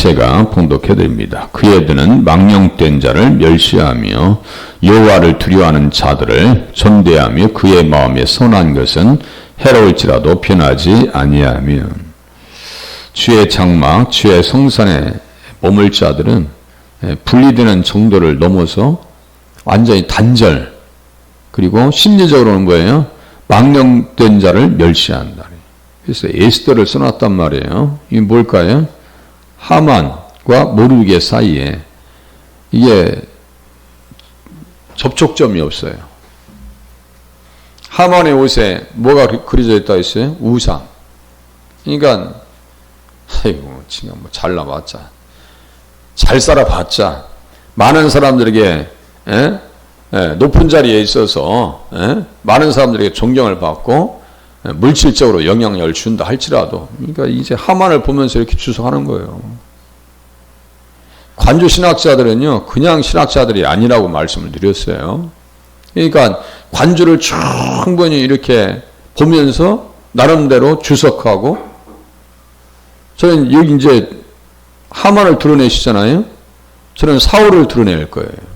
지체가 봉독해드립니다. 그의 드는 망령된 자를 멸시하며 여호와를 두려워하는 자들을 존대하며 그의 마음에 선한 것은 해로울지라도 변하지 아니하며 주의 장막, 주의 성산에 머물 자들은 분리되는 정도를 넘어서 완전히 단절, 그리고 심리적으로는 뭐예요? 망령된 자를 멸시한다. 그래서 에스더를 써놨단 말이에요. 이게 뭘까요? 하만과 모르게 사이에 이게 접촉점이 없어요. 하만의 옷에 뭐가 그려져 있다 했어요? 우상. 그러니까 아이고 지금 뭐 잘나봤자, 잘 살아봤자, 많은 사람들에게 높은 자리에 있어서 많은 사람들에게 존경을 받고 물질적으로 영향력을 준다 할지라도, 그러니까 이제 하만을 보면서 이렇게 추석하는 거예요. 관조 신학자들은요, 그냥 신학자들이 아니라고 말씀을 드렸어요. 그러니까 관조를 충분히 이렇게 보면서 나름대로 주석하고, 저는 여기 이제 하만을 드러내시잖아요. 저는 사울을 드러낼 거예요.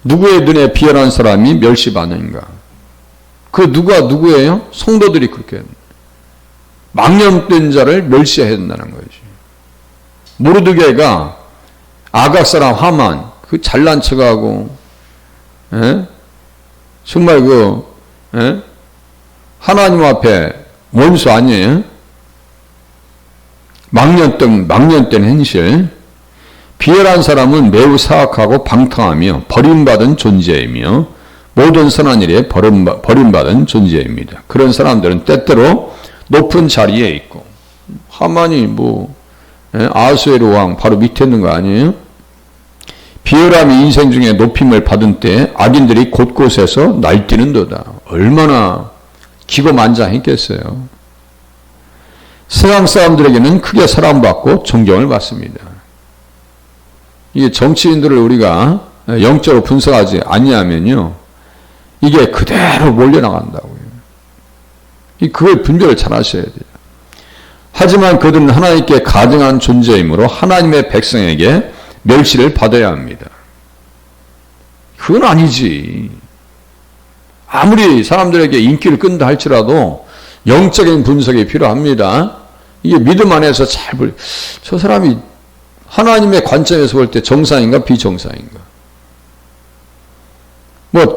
누구의 눈에 비열한 사람이 멸시받는가? 그 누가 누구예요? 성도들이 그렇게 망령된 자를 멸시해야 된다는 거지. 모르드게가 아각 사람 하만, 그 잘난 척하고, 정말 하나님 앞에 원수 아니에요? 망령된 행실. 비열한 사람은 매우 사악하고 방탕하며 버림받은 존재이며 모든 선한 일에 버림받은 존재입니다. 그런 사람들은 때때로 높은 자리에 있고, 하만이 아수에로 왕 바로 밑에 있는 거 아니에요? 비열함이 인생 중에 높임을 받은 때 악인들이 곳곳에서 날뛰는도다. 얼마나 기고만장했겠어요. 세상 사람들에게는 크게 사랑받고 존경을 받습니다. 이게 정치인들을 우리가 영적으로 분석하지 아니하면요, 이게 그대로 몰려나간다고요. 그걸 분별을 잘 하셔야 돼요. 하지만 그들은 하나님께 가증한 존재이므로 하나님의 백성에게 멸시를 받아야 합니다. 그건 아니지. 아무리 사람들에게 인기를 끈다 할지라도 영적인 분석이 필요합니다. 이게 믿음 안에서 저 사람이 하나님의 관점에서 볼 때 정상인가 비정상인가?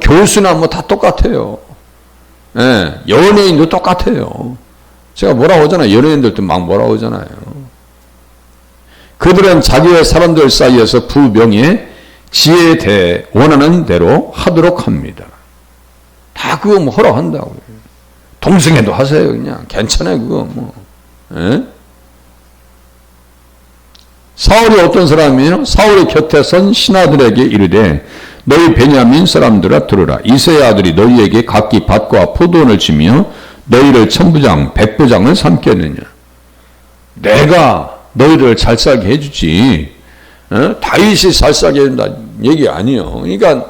교수나 다 똑같아요. 연예인도 똑같아요. 제가 뭐라고 하잖아요. 연예인들도 막 뭐라고 하잖아요. 그들은 자기의 사람들 사이에서 부명예, 지혜에 대해 원하는 대로 하도록 합니다. 다 그거 허락한다고요. 동성애도 하세요. 그냥 괜찮아요. 그거 사울이 어떤 사람이에요? 사울의 곁에 선 신하들에게 이르되 너희 베냐민 사람들아 들으라. 이새의 아들이 너희에게 각기 밭과 포도원을 주며 너희를 천부장 백부장을 삼겠느냐. 내가 너희를 잘 살게 해주지, 다윗이 잘 살게 해준다 얘기 아니에요. 그러니까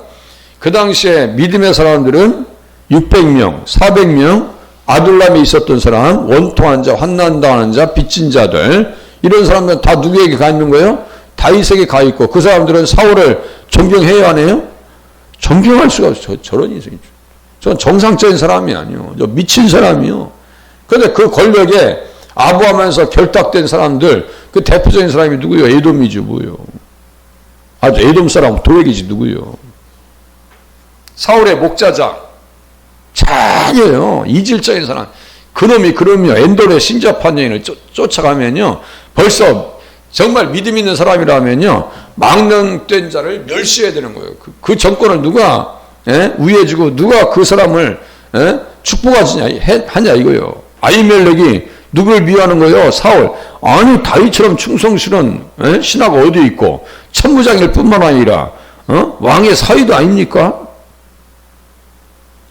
그 당시에 믿음의 사람들은 600명 400명 아둘람에 있었던 사람, 원통한 자, 환난당하는 자, 빚진 자들, 이런 사람들은 다 누구에게 가 있는 거예요? 다윗에게 가 있고, 그 사람들은 사울을 존경해야 하네요? 존경할 수가 없어요. 저런 인생이죠. 저는 정상적인 사람이 아니요. 저 미친 사람이요. 그런데 그 권력에 아부하면서 결탁된 사람들, 그 대표적인 사람이 누구요? 에돔이죠, 뭐요. 아주 에돔 사람 도액이지, 누구요. 사울의 목자장. 잔이에요. 이질적인 사람. 그놈이 그럼요. 엔돌의 신자판 여인을 쫓아가면요. 벌써 정말 믿음 있는 사람이라면요. 망령된 자를 멸시해야 되는 거예요. 그 정권을 누가 위에 주고 누가 그 사람을 축복하냐 이거요. 아히멜렉이 누굴 미워하는 거예요? 사울. 아니 다윗처럼 충성스러운 신하가 어디 있고 천부장일 뿐만 아니라 왕의 사위도 아닙니까?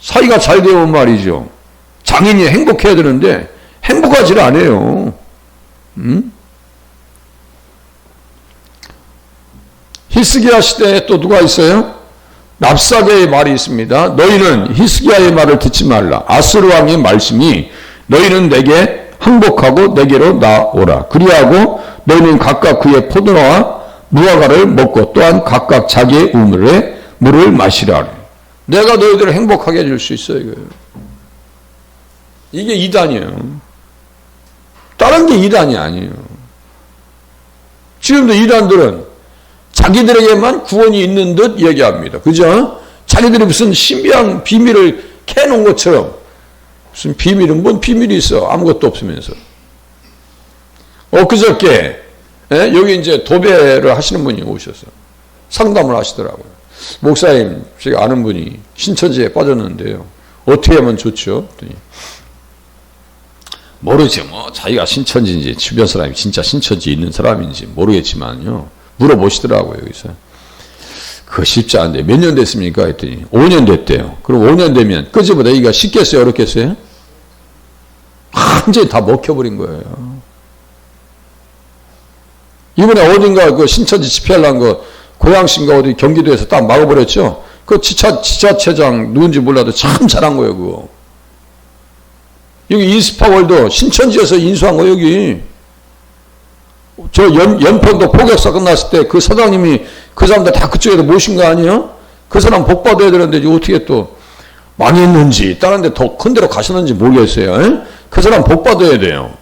사이가 잘 되면 말이죠. 장인이 행복해야 되는데 행복하지를 않아요. 히스기야 시대에 또 누가 있어요? 랍사게의 말이 있습니다. 너희는 히스기야의 말을 듣지 말라. 아스루 왕의 말씀이 너희는 내게 항복하고 내게로 나오라. 그리하고 너희는 각각 그의 포도나와 무화과를 먹고 또한 각각 자기의 우물에 물을 마시라. 내가 너희들을 행복하게 해줄 수 있어 이거예요. 이게 이단이에요. 다른 게 이단이 아니에요. 지금도 이단들은 자기들에게만 구원이 있는 듯 얘기합니다. 그죠? 자기들이 무슨 신비한 비밀을 캐놓은 것처럼 무슨 비밀은 뭔 비밀이 있어. 아무것도 없으면서. 엊그저께 여기 이제 도배를 하시는 분이 오셔서 상담을 하시더라고요. 목사님, 제가 아는 분이 신천지에 빠졌는데요. 어떻게 하면 좋죠? 그랬더니 모르죠. 뭐 자기가 신천지인지 주변 사람이 진짜 신천지 있는 사람인지 모르겠지만요. 물어보시더라고요. 여기서. 그거 쉽지 않은데 몇 년 됐습니까? 했더니 5년 됐대요. 그럼 5년 되면 끄집어내기가 쉽겠어요? 어렵겠어요? 완전히 다 먹혀버린 거예요. 이번에 어딘가 그 신천지 집회하려는 거 고양시인가 어디 경기도에서 딱 막아버렸죠? 그 지자체장 누군지 몰라도 참 잘한 거예요, 그거. 여기 이스파월드 신천지에서 인수한 거 여기. 저 연평도 포격사 끝났을 때 그 사장님이 그 사람들 다 그쪽에도 모신 거 아니에요? 그 사람 복 받아야 되는데 어떻게 또 많이 했는지 다른 데 더 큰 데로 가셨는지 모르겠어요. 에? 그 사람 복 받아야 돼요.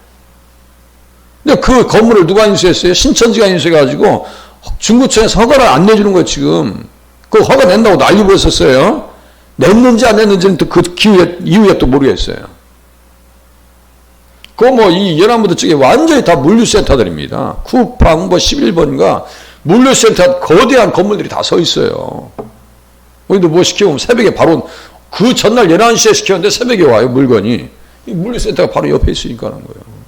근데 그 건물을 누가 인수했어요? 신천지가 인수해가지고 중구청에서 허가를 안 내주는 거예요, 지금. 그 허가 낸다고 난리 부렸었어요. 냈는지 안 냈는지는 또 그 이후에 또 모르겠어요. 그거 뭐 이 연안부두 쪽에 완전히 다 물류센터들입니다. 쿠팡 뭐 11번가 물류센터 거대한 건물들이 다 서 있어요. 우리도 뭐 시켜보면 새벽에 바로 그 전날 11시에 시켰는데 새벽에 와요, 물건이. 이 물류센터가 바로 옆에 있으니까 하는 거예요.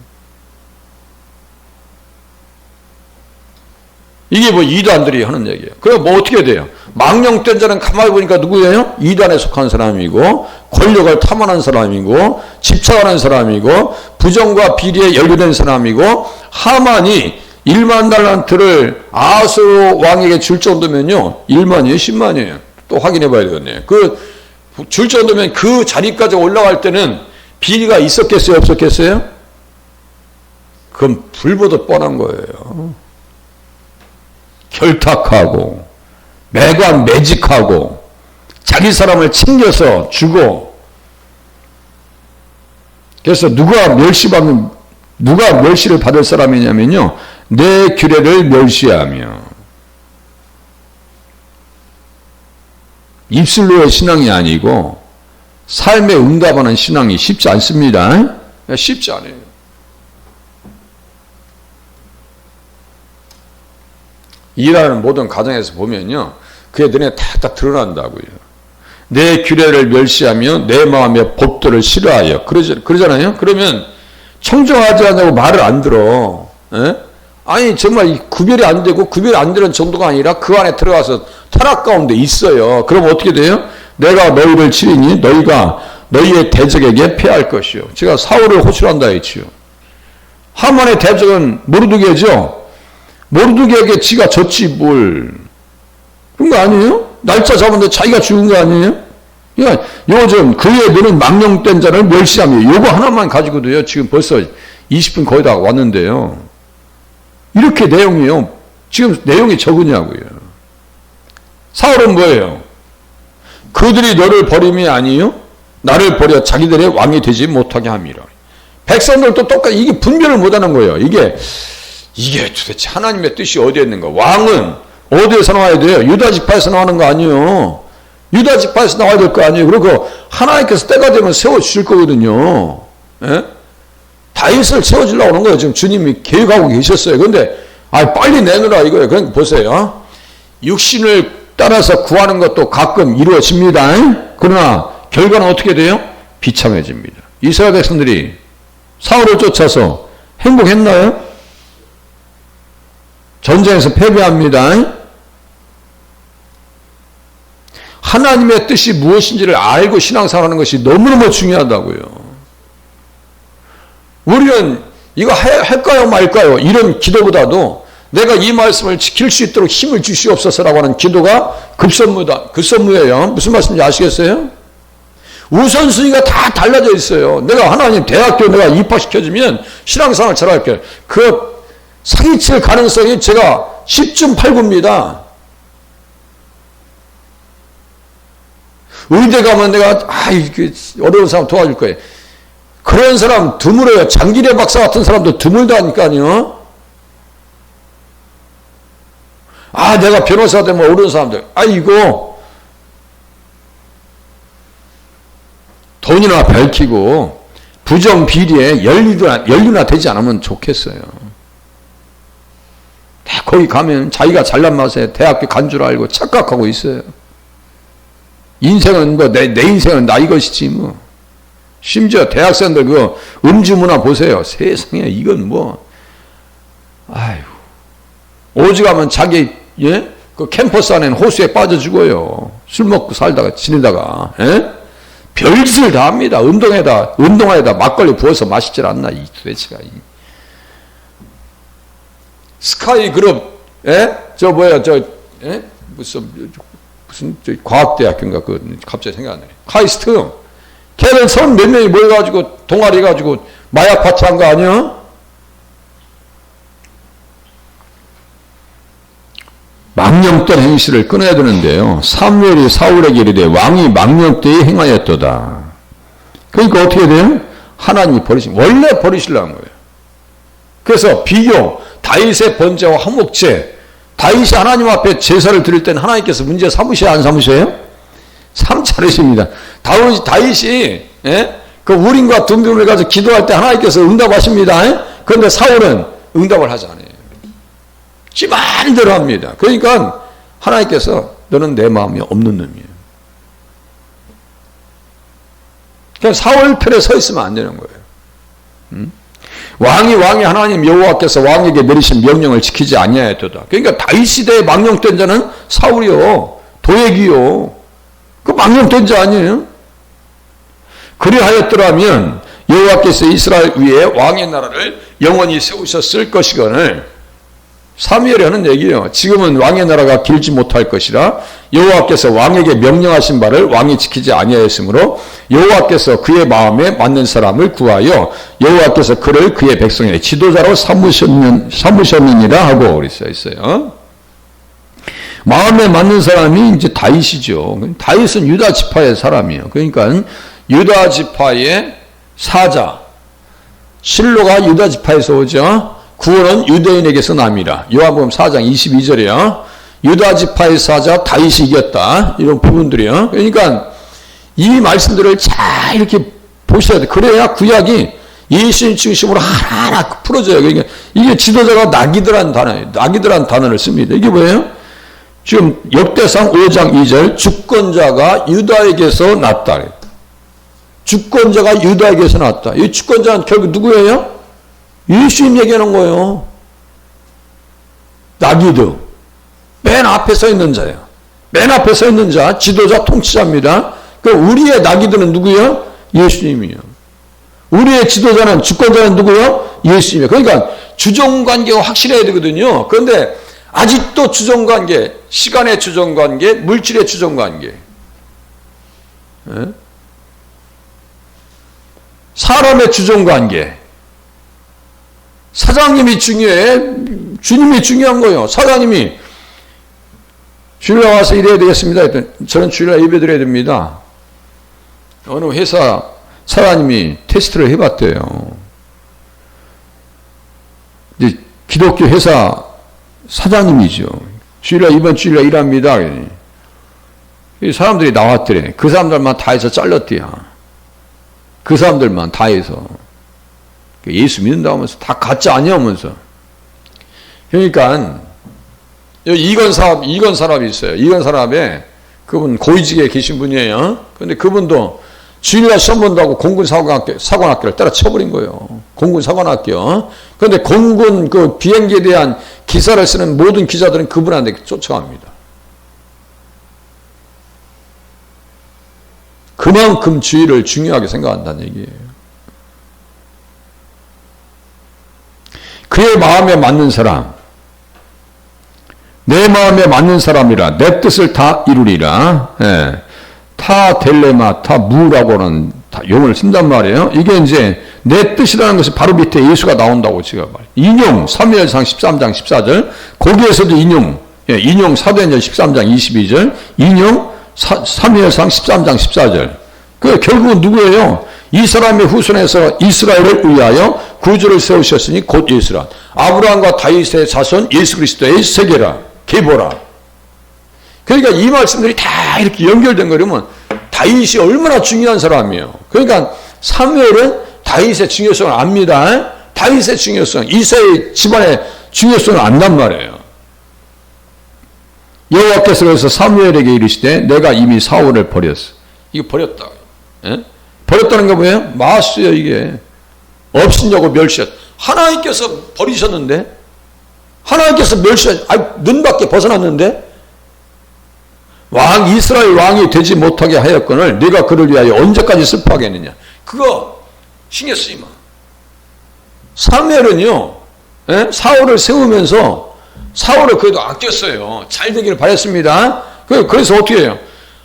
이게 뭐 이단들이 하는 얘기예요. 그럼 뭐 어떻게 돼요? 망령된 자는 가만히 보니까 누구예요? 이단에 속한 사람이고 권력을 탐하는 사람이고 집착하는 사람이고 부정과 비리에 연루된 사람이고 하만이 1만 달란트를 아하스 왕에게 줄 정도면요. 1만이에요? 10만이에요? 또 확인해 봐야 되겠네요. 그 줄 정도면 그 자리까지 올라갈 때는 비리가 있었겠어요? 없었겠어요? 그건 불보듯 뻔한 거예요. 결탁하고 매관 매직하고 자기 사람을 챙겨서 주고 그래서 누가 멸시를 받을 사람이냐면요. 내 규례를 멸시하며 입술로의 신앙이 아니고 삶에 응답하는 신앙이 쉽지 않습니다. 쉽지 않아요. 일하는 모든 가정에서 보면요. 그의 눈에 탁탁 드러난다고요. 내 규례를 멸시하며 내 마음의 법도를 싫어하여. 그러잖아요. 그러면 청정하지 않냐고 말을 안 들어. 에? 아니 정말 구별이 안 되고 구별이 안 되는 정도가 아니라 그 안에 들어가서 타락 가운데 있어요. 그럼 어떻게 돼요? 내가 너희를 치리니 너희가 너희의 대적에게 패할 것이요. 제가 사울을 호출한다 했지요. 하만의 대적은 모르드게죠. 모르드게에게 지가 졌지 뭘. 그런 거 아니에요? 날짜 잡았는데 자기가 죽은 거 아니에요? 그러니까 요즘 그의 눈은 망령된 자를 멸시하며 요거 하나만 가지고도요. 지금 벌써 20분 거의 다 왔는데요. 이렇게 내용이요. 지금 내용이 적으냐고요. 사울은 뭐예요? 그들이 너를 버림이 아니요 나를 버려 자기들의 왕이 되지 못하게 함이라. 백성들도 똑같이 이게 분별을 못하는 거예요. 이게 도대체 하나님의 뜻이 어디에 있는가? 왕은 어디에서 나와야 돼요? 유다 지파에서 나오는 거 아니에요. 유다 지파에서 나와야 될 거 아니에요. 그리고 하나님께서 때가 되면 세워주실 거거든요. 예? 다윗을 세워주려고 하는 거예요. 지금 주님이 계획하고 계셨어요. 그런데 빨리 내놓으라 이거예요. 그러니까 보세요. 육신을 따라서 구하는 것도 가끔 이루어집니다. 그러나 결과는 어떻게 돼요? 비참해집니다. 이스라엘 백성들이 사울을 쫓아서 행복했나요? 전쟁에서 패배합니다. 하나님의 뜻이 무엇인지를 알고 신앙생활하는 것이 너무너무 중요하다고요. 우리는 이거 할까요 말까요? 이런 기도보다도 내가 이 말씀을 지킬 수 있도록 힘을 주시옵소서라고 하는 기도가 급선무예요. 무슨 말씀인지 아시겠어요? 우선순위가 다 달라져 있어요. 내가 하나님 대학교 내가 입학시켜주면 신앙생활 잘할게요. 그 사기칠 가능성이 제가 10중 8구입니다. 의대 가면 내가 어려운 사람 도와줄 거예요. 그런 사람 드물어요. 장기래 박사 같은 사람도 드물다니까요. 내가 변호사 되면 어려운 사람들 아이고 돈이나 밝히고 부정 비리에 연루나 되지 않으면 좋겠어요. 거기 가면 자기가 잘난 맛에 대학교 간 줄 알고 착각하고 있어요. 인생은 내 인생은 나 이것이지 뭐. 심지어 대학생들 그 음주 문화 보세요. 세상에 이건 뭐 오죽하면 자기 그 캠퍼스 안에는 호수에 빠져 죽어요. 술 먹고 살다가 지내다가 별짓을 다 합니다. 운동화에다 막걸리 부어서 마시질 않나 이 도대체가. 스카이 그룹 무슨 과학대학교인가 갑자기 생각 안 나네. 카이스트 걔는 선 몇 명이 모여가지고 동아리 해가지고 마약 파티한 거 아니야? 망령된 행실을 끊어야 되는데요. 사무엘이 사울에게 이르되 왕이 망령되이 행하였도다. 그러니까 어떻게 돼요? 하나님이 원래 버리시려는 거예요. 그래서 비교 다윗의 번제와 화목제, 다윗이 하나님 앞에 제사를 드릴 때는 하나님께서 문제 삼으셔야 안 삼으셔요? 삼차례십니다. 다윗이 그 우림과 둠빔을 가지고 기도할 때 하나님께서 응답하십니다. 그런데 사울은 응답을 하지 않아요. 지 마음대로 합니다. 그러니까 하나님께서 너는 내 마음이 없는 놈이에요. 그냥 사울 편에 서 있으면 안 되는 거예요. 왕이 하나님 여호와께서 왕에게 내리신 명령을 지키지 아니하였도다. 그러니까 다윗 시대에 망령된 자는 사울이요, 도액이요. 그 망령된 자 아니에요? 그리하였더라면 여호와께서 이스라엘 위에 왕의 나라를 영원히 세우셨을 것이거늘. 사무엘이 하는 얘기예요. 지금은 왕의 나라가 길지 못할 것이라 여호와께서 왕에게 명령하신 바를 왕이 지키지 아니하였으므로 여호와께서 그의 마음에 맞는 사람을 구하여 여호와께서 그를 그의 백성의 지도자로 삼으셨느니라 하고 그리 써 있어요. 마음에 맞는 사람이 이제 다윗이죠. 다윗은 유다 지파의 사람이에요. 그러니까 유다 지파의 사자 실로가 유다 지파에서 오죠. 구원은 유대인에게서 남이라. 요한복음 4장 22절이요. 유다 지파의 사자 다윗이 이겼다. 이런 부분들이요. 그러니까 이 말씀들을 잘 이렇게 보셔야 돼. 그래야 구약이 예수님 중심으로 하나하나 풀어져요. 그러니까 이게 지도자가 나기드란 단어예요. 나기드란 단어를 씁니다. 이게 뭐예요? 지금 역대상 5장 2절 주권자가 유다에게서 났다. 주권자가 유다에게서 났다. 이 주권자는 결국 누구예요? 예수님 얘기하는 거예요. 나기드. 맨 앞에 서 있는 자예요. 맨 앞에 서 있는 자, 지도자, 통치자입니다. 그 우리의 나기드는 누구예요? 예수님이에요. 우리의 지도자는, 주권자는 누구예요? 예수님이에요. 그러니까 주종관계가 확실해야 되거든요. 그런데 아직도 주종관계, 시간의 주종관계, 물질의 주종관계, 사람의 주종관계, 사장님이 중요해. 주님이 중요한 거예요. 사장님이 주일날 와서 일해야 되겠습니다. 저는 주일날 예배 드려야 됩니다. 어느 회사 사장님이 테스트를 해봤대요. 이제 기독교 회사 사장님이죠. 주일날 이번 주일날 일합니다. 사람들이 나왔더래. 그 사람들만 다 해서 잘랐대요. 그 사람들만 다 해서. 예수 믿는다 하면서 다 가짜 아니야 하면서. 그러니까 이건 사람이 있어요. 이건 사람에 그분 고위직에 계신 분이에요. 그런데 그분도 주일날 시험 본다고 공군 사관학교를 때려쳐버린 거예요. 공군 사관학교. 그런데 공군 그 비행기에 대한 기사를 쓰는 모든 기자들은 그분한테 쫓아갑니다. 그만큼 주의를 중요하게 생각한다는 얘기예요. 그의 마음에 맞는 사람, 내 마음에 맞는 사람이라 내 뜻을 다 이루리라. 타 델레마 타 무라고는 용어를 쓴단 말이에요. 이게 이제 내 뜻이라는 것이 바로 밑에 예수가 나온다고 제가 말해요. 인용 사무엘상 13장 14절 거기에서도 인용 사도행전 13장 22절 인용 사무엘상 13장 14절 그 결국은 누구예요? 이 사람의 후손에서 이스라엘을 위하여 구주를 세우셨으니 곧 예수라. 아브라함과 다윗의 자손 예수 그리스도의 세계라 계보라. 그러니까 이 말씀들이 다 이렇게 연결된 거라면 다윗이 얼마나 중요한 사람이에요. 그러니까 사무엘은 다윗의 중요성을 압니다. 다윗의 중요성, 이새의 집안의 중요성을 안단 말이에요. 여호와께서 그래서 사무엘에게 이르시되 내가 이미 사울을 버렸어. 이거 버렸다. 예? 버렸다는 게 뭐예요? 마수요 이게. 업신여고 멸시했. 하나님께서 버리셨는데 하나님께서 눈밖에 벗어났는데 이스라엘 왕이 되지 못하게 하였거늘 네가 그를 위하여 언제까지 슬퍼하겠느냐. 그거 신경 쓰지 마. 사무엘은요, 사울을 세우면서 사울을 그래도 아꼈어요. 잘 되기를 바랬습니다. 그래서 어떻게 해요?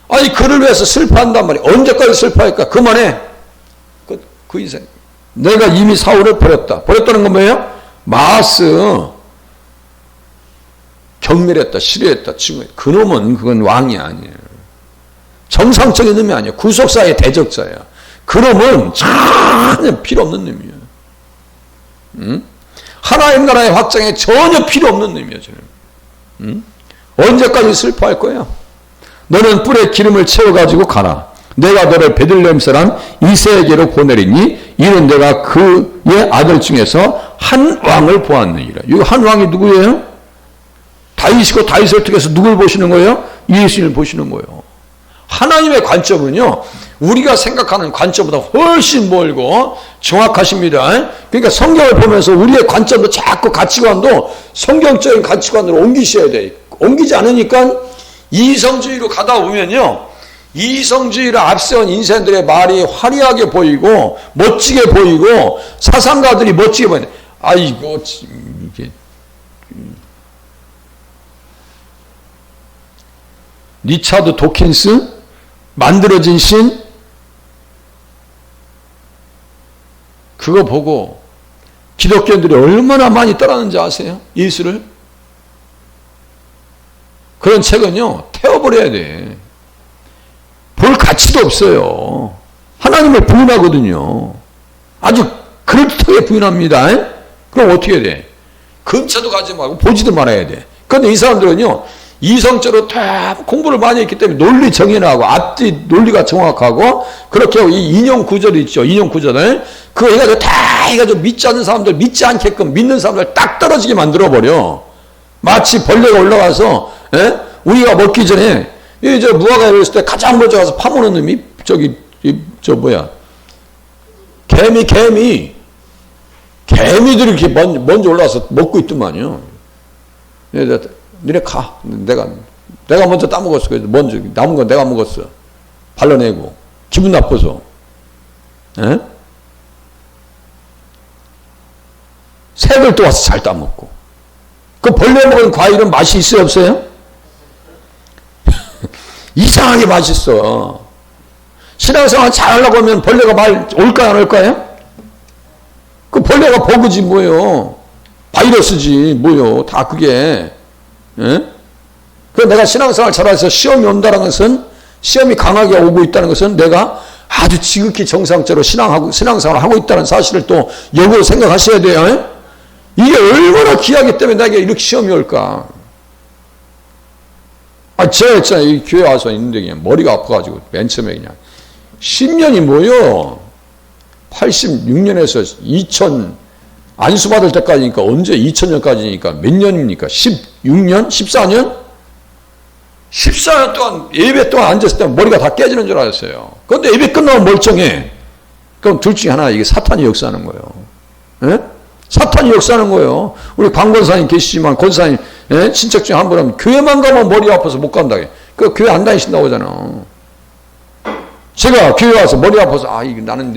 아니, 그를 위해서 슬퍼한단 말이에요. 언제까지 슬퍼할까? 그만해. 그 인생. 내가 이미 사울을 버렸다. 버렸다는 건 뭐예요? 마스. 경멸했다, 싫어했다, 증오했다. 그놈은 그건 왕이 아니에요. 정상적인 놈이 아니에요. 구속사의 대적자야. 그놈은 전혀 필요 없는 놈이에요. 응? 하나님 나라의 확장에 전혀 필요 없는 놈이에요. 응? 언제까지 슬퍼할 거야? 너는 뿔에 기름을 채워가지고 가라. 내가 너를 베들레헴 사람 이새에게로 보내리니 이는 내가 그의 아들 중에서 한 왕을 보았느니라. 이 한 왕이 누구예요? 다윗이고 다윗을 통해서 누굴 보시는 거예요? 예수님을 보시는 거예요. 하나님의 관점은요, 우리가 생각하는 관점보다 훨씬 멀고 정확하십니다. 그러니까 성경을 보면서 우리의 관점도 자꾸 가치관도 성경적인 가치관으로 옮기셔야 돼. 옮기지 않으니까 이성주의로 가다 보면요, 이성주의를 앞세운 인생들의 말이 화려하게 보이고 멋지게 보이고 사상가들이 멋지게 보이네. 아이고 이게 리차드 도킨스 만들어진 신 그거 보고 기독교인들이 얼마나 많이 따라하는지 아세요? 예수를. 그런 책은요 태워버려야 돼. 볼 가치도 없어요. 하나님을 부인하거든요. 아주 그럴듯하게 부인합니다. 그럼 어떻게 해야 돼? 근처도 가지 말고 보지도 말아야 돼. 그런데 이 사람들은요 이성적으로 다 공부를 많이 했기 때문에 논리 정연하고 앞뒤 논리가 정확하고 그렇게 하고 이 인용 구절이 있죠. 인용 구절을 그거 해가지고 다 해가지고 믿지 않는 사람들 믿지 않게끔 믿는 사람들 딱 떨어지게 만들어버려. 마치 벌레가 올라가서 우리가 먹기 전에 저 무화과 열었을 때 가장 먼저 가서 파보는 놈이 개미들이 이렇게 먼저 올라와서 먹고 있더만요. 니네 가. 내가 먼저 따먹었어. 그래서 먼저 남은 건 내가 먹었어. 발라내고 기분 나빠서. 새들도 와서 잘 따먹고. 그 벌레 먹은 과일은 맛이 있어요, 없어요? 이상하게 맛있어. 신앙생활 잘하려고 하면 벌레가 말 올까요, 안 올까요? 그 벌레가 버그지 뭐예요. 바이러스지 뭐예요. 다 그게. 그 내가 신앙생활 잘해서 시험이 온다는 것은 시험이 강하게 오고 있다는 것은 내가 아주 지극히 정상적으로 신앙생활을 하고 있다는 사실을 또 역으로 생각하셔야 돼요. 이게 얼마나 귀하기 때문에 내게 이렇게 시험이 올까. 제가 있잖아요. 이 교회 와서 있는데 그냥 머리가 아파가지고 맨 처음에 그냥 10년이 뭐요? 86년에서 2000 안수받을 때까지니까 언제 2000년까지니까 몇 년입니까? 16년? 14년? 14년 동안 예배 동안 앉았을 때 머리가 다 깨지는 줄 알았어요. 그런데 예배 끝나면 멀쩡해. 그럼 둘 중에 하나, 이게 사탄이 역사하는 거예요. 사탄이 역사하는 거예요. 우리 광권사님 계시지만 권사님 친척 중에 한 분은 교회만 가면 머리 아파서 못 간다. 그 교회 안 다니신다고 하잖아. 제가 교회 와서 머리 아파서 이게 나는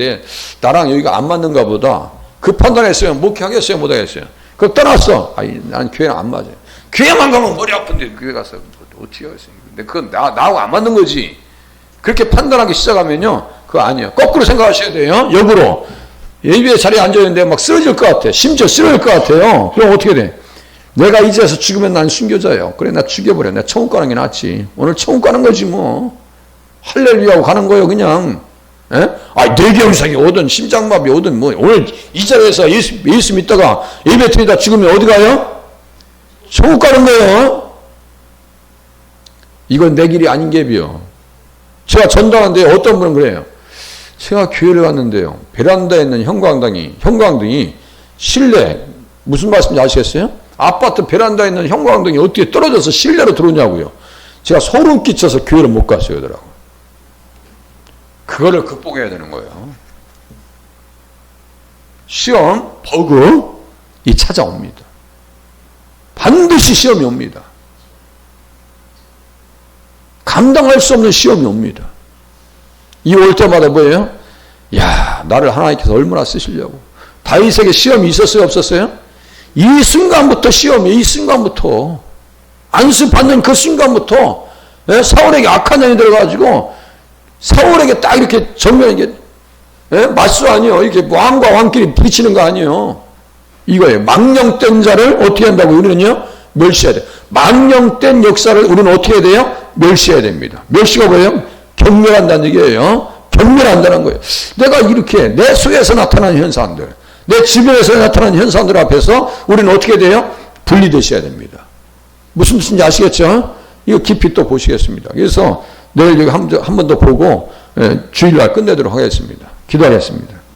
나랑 여기가 안 맞는가 보다. 그 판단했어요. 목회하겠어요? 못하겠어요? 그걸 떠났어. 나는 교회랑 안 맞아요. 교회만 가면 머리 아픈데 교회 가서 어떻게 하겠어요? 근데 그건 나하고 안 맞는 거지. 그렇게 판단하기 시작하면요, 그거 아니에요. 거꾸로 생각하셔야 돼요. 역으로. 예배의 자리에 앉아있는데 막 쓰러질 것 같아. 심지어 쓰러질 것 같아요. 그럼 어떻게 돼? 내가 이 자리에서 죽으면 난 순교자예요. 그래, 나 죽여버려. 내가 천국 가는 게 낫지. 오늘 천국 가는 거지 뭐. 할렐루야하고 가는 거예요, 그냥. 예? 뇌경색이 오든 심장마비 오든 뭐 오늘 이 자리에서 예수 믿다가 예배 드리다 죽으면 어디 가요? 천국 가는 거예요. 이건 내 길이 아닌 갭이요. 제가 전당한데 어떤 분은 그래요. 제가 교회를 갔는데요, 베란다에 있는 형광등이 실내, 무슨 말씀인지 아시겠어요? 아파트 베란다에 있는 형광등이 어떻게 떨어져서 실내로 들어오냐고요. 제가 소름 끼쳐서 교회를 못 갔어요, 그러더라고요. 그거를 극복해야 되는 거예요. 시험, 버그, 이 찾아옵니다. 반드시 시험이 옵니다. 감당할 수 없는 시험이 옵니다. 이 올 때마다 뭐예요? 야, 나를 하나님께서 얼마나 쓰시려고. 다윗에게 시험이 있었어요, 없었어요? 이 순간부터 시험이, 이 순간부터 안수받는 그 순간부터 사울에게 악한 년이 들어가지고 사울에게 딱 이렇게 정면 이게 맞수 아니에요. 이렇게 왕과 왕끼리 부딪히는 거 아니에요. 이거예요. 망령된 자를 어떻게 한다고 우리는요? 멸시해야 돼요. 망령된 역사를 우리는 어떻게 해야 돼요? 멸시해야 됩니다. 멸시가 뭐예요? 경멸한다는 얘기예요. 경멸한다는 거예요. 내가 이렇게 내 속에서 나타나는 현상들, 내 주변에서 나타나는 현상들 앞에서 우리는 어떻게 돼요? 분리되셔야 됩니다. 무슨 뜻인지 아시겠죠? 이거 깊이 또 보시겠습니다. 그래서 내일 여기 한 번 더 보고 주일날 끝내도록 하겠습니다. 기도하겠습니다.